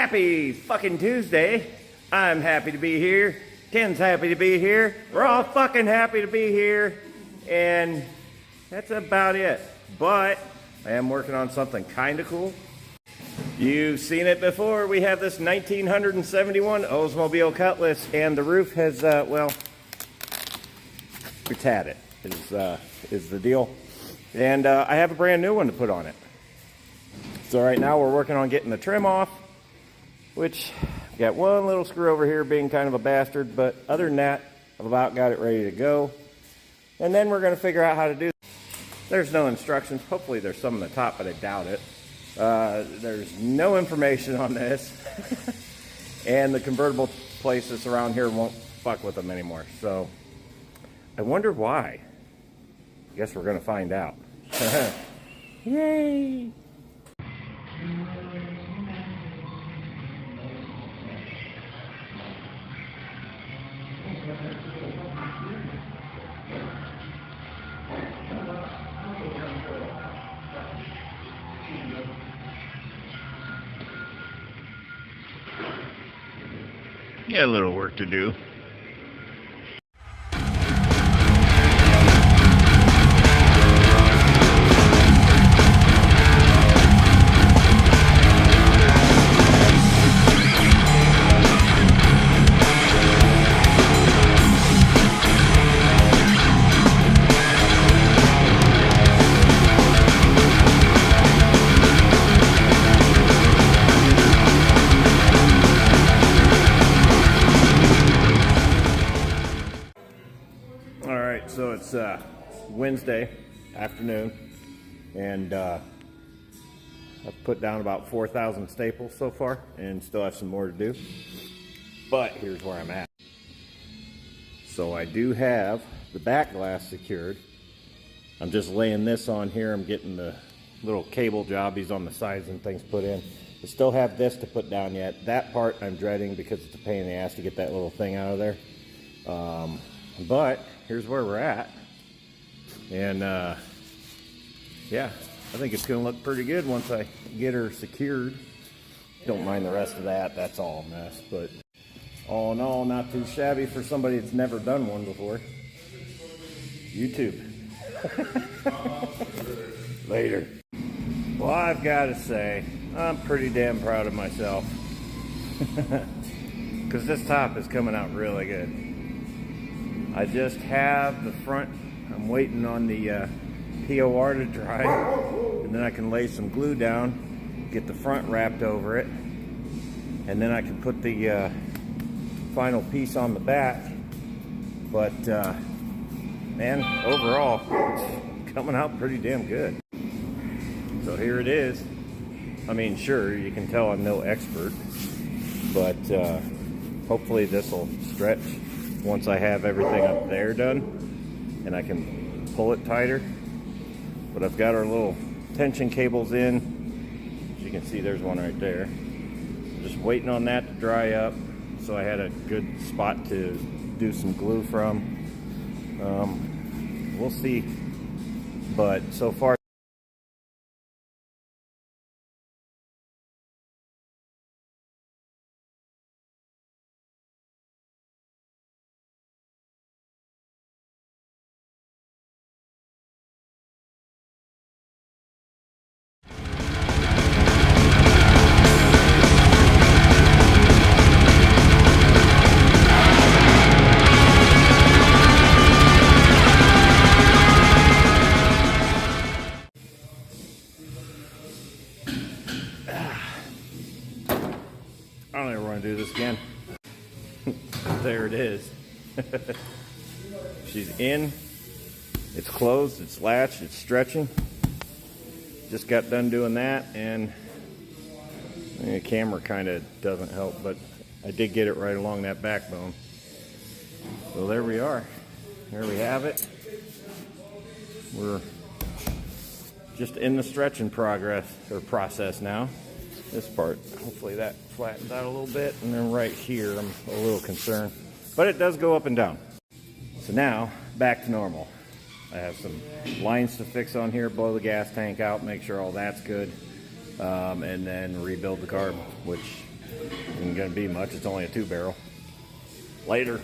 Happy fucking Tuesday. I'm happy to be here. Ken's happy to be here. We're all fucking happy to be here. And that's about it. But I am working on something kind of cool. You've seen it before. We have this 1971 Oldsmobile Cutlass, and the roof has, well, it's had it, is the deal. And I have a brand new one to put on it. So right now we're working on getting the trim off, which got one little screw over here being kind of a bastard, but other than that, I've about got it ready to go. And then we're going to figure out how to do it. There's no instructions. Hopefully there's some on the top, but I doubt it. There's no information on this. And the convertible places around here won't fuck with them anymore. So I wonder why. I guess we're going to find out. Yay! Got a little work to do. So it's Wednesday afternoon, and I've put down about 4,000 staples so far and still have some more to do. But here's where I'm at. So I do have the back glass secured. I'm just laying this on here. I'm getting the little cable jobbies on the sides and things put in. I still have this to put down yet. That part I'm dreading because it's a pain in the ass to get that little thing out of there. But here's where we're at, and yeah, I think it's gonna look pretty good once I get her secured. Don't mind the rest of that, that's all a mess, but all in all, not too shabby for somebody that's never done one before. YouTube. Later. Well, I've got to say, I'm pretty damn proud of myself, because this top is coming out really good. I just have the front, I'm waiting on the POR to dry, and then I can lay some glue down, get the front wrapped over it, and then I can put the final piece on the back. But man, overall, it's coming out pretty damn good. So here it is. I mean, sure, you can tell I'm no expert, but hopefully this will stretch once I have everything up there done and I can pull it tighter. But I've got our little tension cables in. As you can see, there's one right there. I'm just waiting on that to dry up, so I had a good spot to do some glue from. We'll see, but so far I don't ever want to do this again. There it is. She's in. It's closed. It's latched. It's stretching. Just got done doing that, and the camera kind of doesn't help, but I did get it right along that backbone. So there we are. There we have it. We're just in the stretching process now. This part, hopefully that flattens out a little bit, and then right here I'm a little concerned, but it does go up and down. So now back to normal. I have some lines to fix on here, blow the gas tank out, make sure all that's good, and then rebuild the carb, which Isn't gonna be much, it's only a 2-barrel. Later.